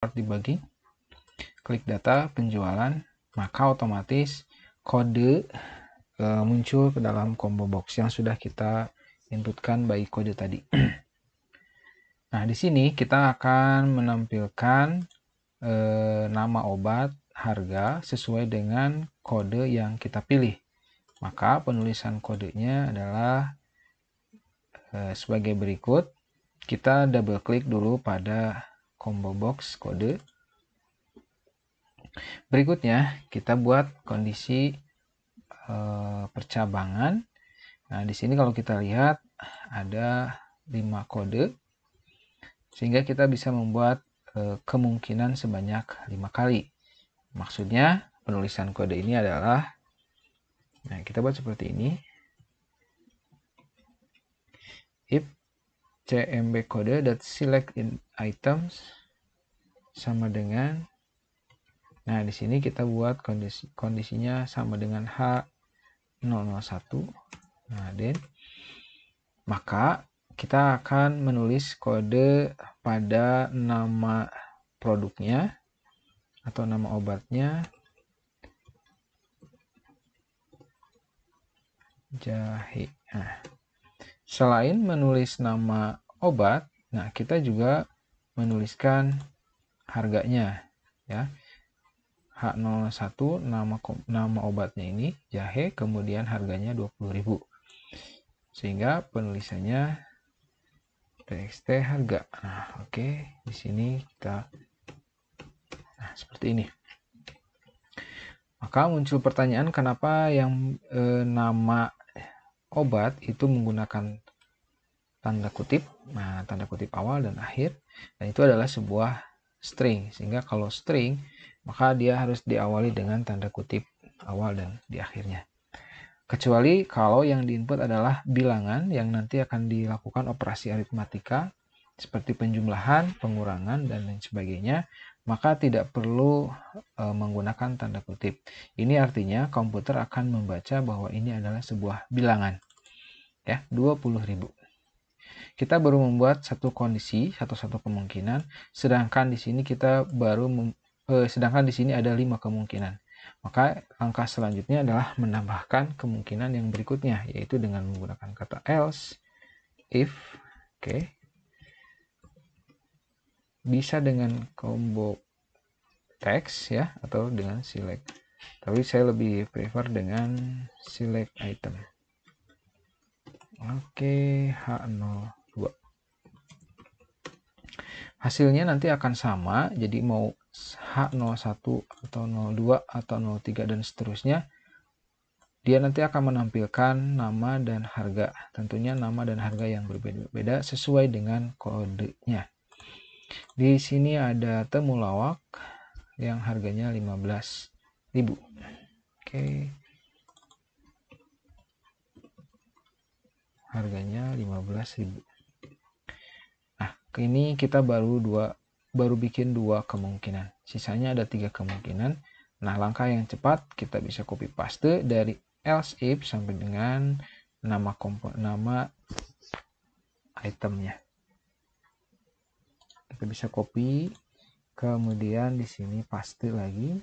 dibagi, klik data penjualan, maka otomatis kode muncul ke dalam combo box yang sudah kita inputkan by kode tadi. Nah, di sini kita akan menampilkan nama obat, harga sesuai dengan kode yang kita pilih. Maka penulisan kodenya adalah sebagai berikut. Kita double klik dulu pada combo box kode. Berikutnya kita buat kondisi percabangan. Nah, di sini kalau kita lihat ada 5 kode, sehingga kita bisa membuat kemungkinan sebanyak 5 kali. Maksudnya penulisan kode ini adalah, nah kita buat seperti ini. If cmb kode.select in items sama dengan, nah di sini kita buat kondisinya sama dengan H001. Nah, then maka kita akan menulis kode pada nama produknya atau nama obatnya, jahe. Nah, selain menulis nama obat, nah kita juga menuliskan harganya, ya. H01 nama obatnya ini jahe, kemudian harganya 20.000. Sehingga penulisannya txt harga. Nah, oke, di sini kita seperti ini. Maka muncul pertanyaan, kenapa yang nama obat itu menggunakan tanda kutip, nah tanda kutip awal dan akhir, dan itu adalah sebuah string, sehingga kalau string maka dia harus diawali dengan tanda kutip awal dan di akhirnya. Kecuali kalau yang diinput adalah bilangan yang nanti akan dilakukan operasi aritmatika seperti penjumlahan, pengurangan, dan lain sebagainya, maka tidak perlu menggunakan tanda kutip. Ini artinya komputer akan membaca bahwa ini adalah sebuah bilangan, ya, 20.000. Kita baru membuat satu kondisi, satu kemungkinan, sedangkan di sini sedangkan di sini ada 5 kemungkinan. Maka langkah selanjutnya adalah menambahkan kemungkinan yang berikutnya, yaitu dengan menggunakan kata else, if, oke. Bisa dengan combo text, ya, atau dengan select. Tapi saya lebih prefer dengan select item. Oke, H02. Hasilnya nanti akan sama, jadi mau H01 atau 02 atau 03 dan seterusnya, dia nanti akan menampilkan nama dan harga. Tentunya nama dan harga yang berbeda-beda sesuai dengan kodenya. Di sini ada temulawak yang harganya 15.000. Oke. Harganya 15.000. Nah, ini kita baru bikin 2 kemungkinan. Sisanya ada 3 kemungkinan. Nah, langkah yang cepat kita bisa copy paste dari else if sampai dengan nama itemnya. Kita bisa copy, kemudian di sini paste lagi.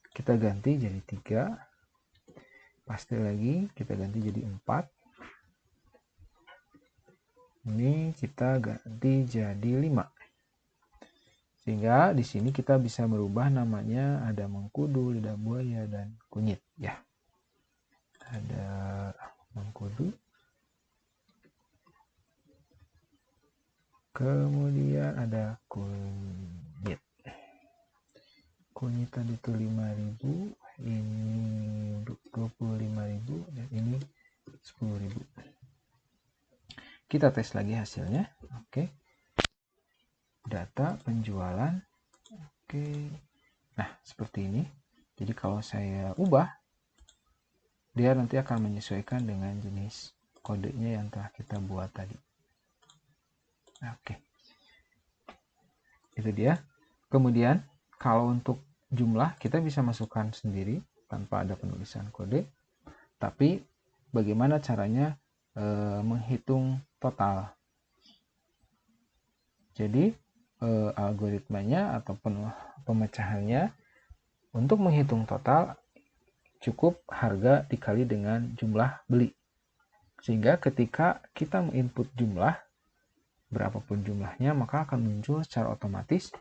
Kita ganti jadi 3. Paste lagi, kita ganti jadi 4. Ini kita ganti jadi 5. Sehingga di sini kita bisa merubah namanya, ada mengkudu, lidah buaya, dan kunyit, ya. Ada mengkudu. Kemudian ada kunyit. Kunyit tadi itu 5.000, ini 25.000, dan ini 10.000. Kita tes lagi hasilnya. Oke. Data penjualan. Oke. Nah, seperti ini. Jadi kalau saya ubah, dia nanti akan menyesuaikan dengan jenis kodenya yang telah kita buat tadi. Oke. Itu dia. Kemudian, kalau untuk jumlah, kita bisa masukkan sendiri tanpa ada penulisan kode. Tapi, bagaimana caranya menghitung total? Jadi, algoritmanya atau pemecahannya. Untuk menghitung total cukup harga dikali dengan jumlah beli. Sehingga ketika kita menginput jumlah, berapapun jumlahnya, maka akan muncul secara otomatis,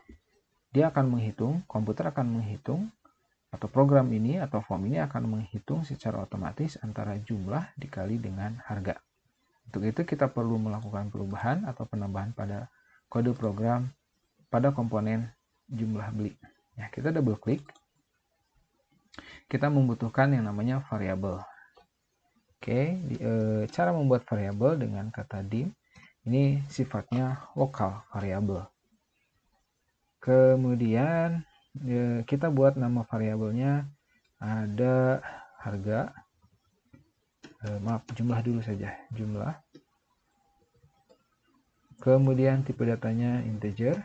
dia akan menghitung, komputer akan menghitung, atau program ini atau form ini akan menghitung secara otomatis antara jumlah dikali dengan harga. Untuk itu kita perlu melakukan perubahan atau penambahan pada kode program pada komponen jumlah beli. Ya, kita double klik. Kita membutuhkan yang namanya variabel. Oke, cara membuat variabel dengan kata dim, ini sifatnya lokal variabel. Kemudian kita buat nama variabelnya ada harga, jumlah dulu saja, jumlah. Kemudian tipe datanya integer.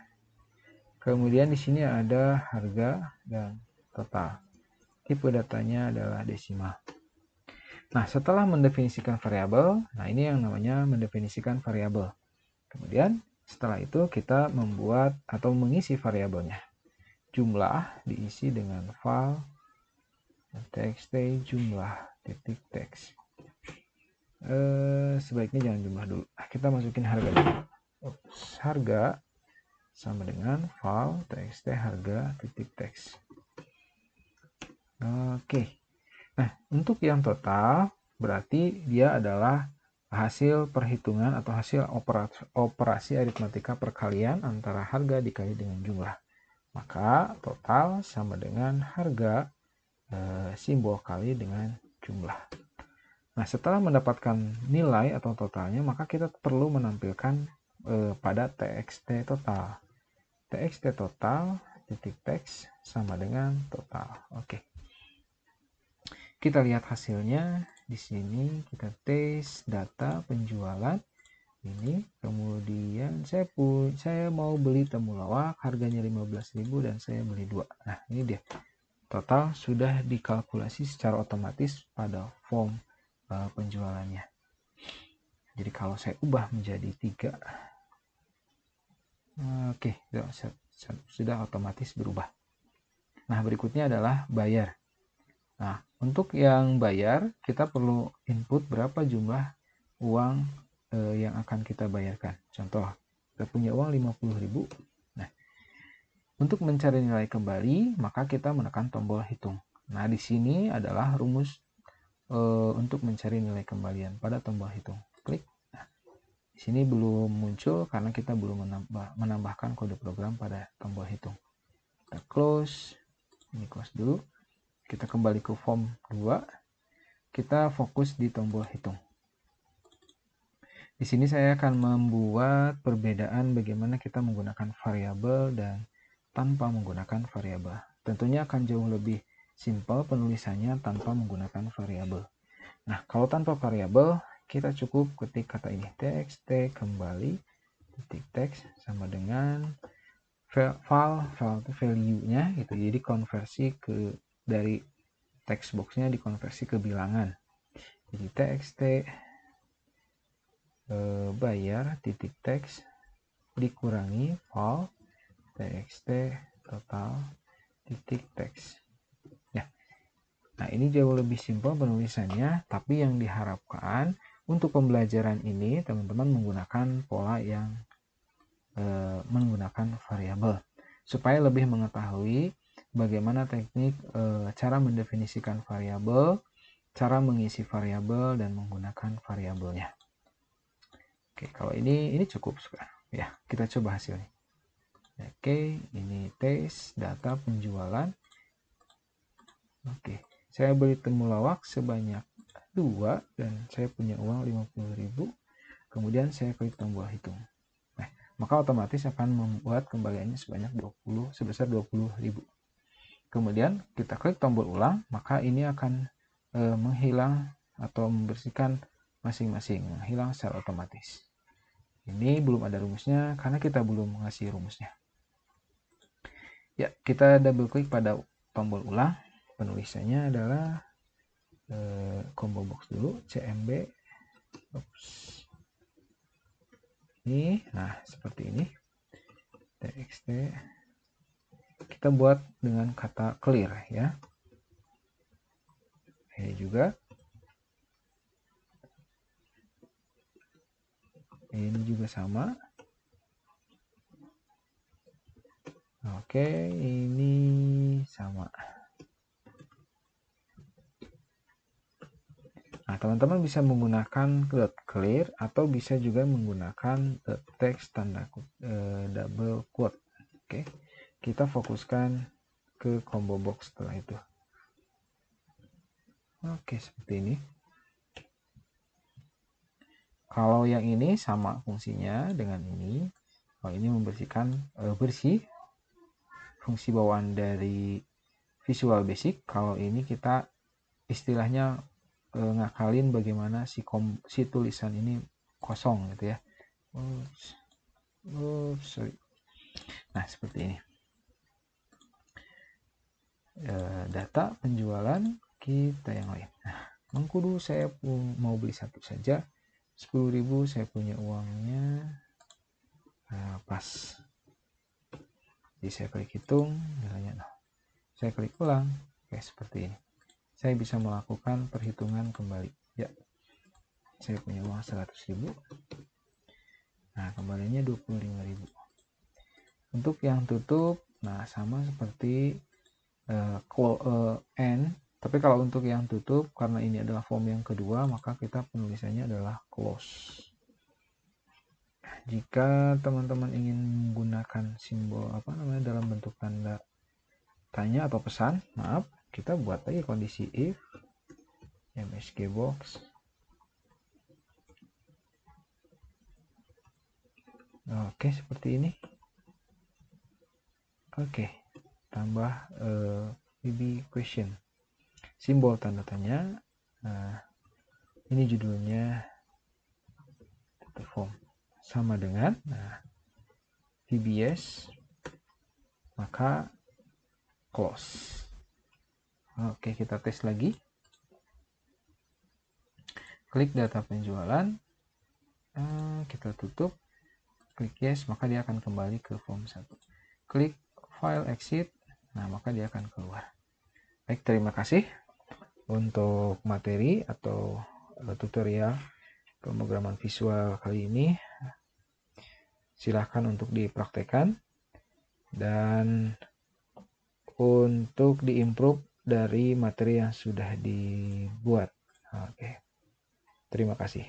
Kemudian di sini ada harga dan total. Tipe datanya adalah desimal. Nah, setelah mendefinisikan variabel, nah ini yang namanya mendefinisikan variabel. Kemudian setelah itu kita membuat atau mengisi variabelnya. Jumlah diisi dengan val txt jumlah titik teks. Sebaiknya jangan jumlah dulu. Kita masukin harga dulu. Harga sama dengan val txt harga titik teks. Oke. Nah, untuk yang total berarti dia adalah hasil perhitungan atau hasil operasi aritmatika perkalian antara harga dikali dengan jumlah. Maka total sama dengan harga simbol kali dengan jumlah. Nah, setelah mendapatkan nilai atau totalnya, maka kita perlu menampilkan pada txt total. Txt total titik teks sama dengan total. Oke. Kita lihat hasilnya di sini. Kita tes data penjualan ini. Kemudian saya mau beli temulawak, harganya 15.000 dan saya beli 2. Nah, ini dia. Total sudah dikalkulasi secara otomatis pada form penjualannya. Jadi kalau saya ubah menjadi 3, oke, sudah otomatis berubah. Nah, berikutnya adalah bayar. Nah, untuk yang bayar, kita perlu input berapa jumlah uang yang akan kita bayarkan. Contoh, kita punya uang 50.000. Nah, untuk mencari nilai kembali, maka kita menekan tombol hitung. Nah, di sini adalah rumus untuk mencari nilai kembalian pada tombol hitung. Klik. Nah, di sini belum muncul karena kita belum menambahkan kode program pada tombol hitung. Kita close. Ini close dulu. Kita kembali ke form 2. Kita fokus di tombol hitung. Di sini saya akan membuat perbedaan bagaimana kita menggunakan variabel dan tanpa menggunakan variabel. Tentunya akan jauh lebih simpel penulisannya tanpa menggunakan variabel. Nah, kalau tanpa variabel, kita cukup ketik kata ini, txt kembali titik teks sama dengan file itu value-nya gitu. Jadi konversi dari text box-nya dikonversi ke bilangan. Jadi txt bayar titik teks dikurangi file txt total titik teks. Ya. Nah, ini jauh lebih simpel penulisannya, tapi yang diharapkan untuk pembelajaran ini teman-teman menggunakan pola yang menggunakan variabel supaya lebih mengetahui bagaimana teknik cara mendefinisikan variabel, cara mengisi variabel dan menggunakan variabelnya. Oke, kalau ini cukup sekarang. Ya, kita coba hasilnya. Oke, ini tes data penjualan. Oke, saya beli temulawak sebanyak 2 dan saya punya uang 50.000. Kemudian saya klik tombol hitung. Nah, maka otomatis akan membuat kembaliannya sebesar 20.000. Kemudian kita klik tombol ulang, maka ini akan menghilang atau membersihkan masing-masing, menghilang secara otomatis. Ini belum ada rumusnya karena kita belum mengasih rumusnya. Ya, kita double klik pada tombol ulang. Penulisannya adalah combo box dulu, cmb. Oops. Ini, nah seperti ini. txt. Kita buat dengan kata clear ya. Ini juga. Ini juga sama. Oke, ini sama. Nah, teman-teman bisa menggunakan .clear atau bisa juga menggunakan text tanda double quote. Oke, kita fokuskan ke combo box setelah itu. Oke, seperti ini. Kalau yang ini sama fungsinya dengan ini. Kalau ini membersihkan bersih fungsi bawaan dari Visual Basic. Kalau ini kita istilahnya ngakalin bagaimana si tulisan ini kosong gitu ya. Sorry. Nah, seperti ini. Data penjualan kita yang lain. Nah, mengkudu saya mau beli satu saja. 10.000 saya punya uangnya. Nah, pas. Jadi saya klik hitung nilainya. Saya klik ulang. Oke, seperti ini. Saya bisa melakukan perhitungan kembali. Ya, saya punya uang 100.000. Nah, kembalinya 25.000. Untuk yang tutup, nah sama seperti N. Tapi kalau untuk yang tutup, karena ini adalah form yang kedua, maka kita penulisannya adalah close. Jika teman-teman ingin menggunakan simbol dalam bentuk tanda tanya atau pesan, maaf, kita buat lagi kondisi if msg box. Oke, seperti ini. Oke, tambah VB question, simbol tanda tanya. Nah, ini judulnya form sama dengan VBS, maka close. Oke, kita tes lagi. Klik data penjualan, kita tutup, klik yes, maka dia akan kembali ke form 1. Klik file exit, nah maka dia akan keluar. Baik, terima kasih untuk materi atau tutorial pemrograman visual kali ini. Silahkan untuk dipraktekkan dan untuk diimprove dari materi yang sudah dibuat. Oke. Terima kasih.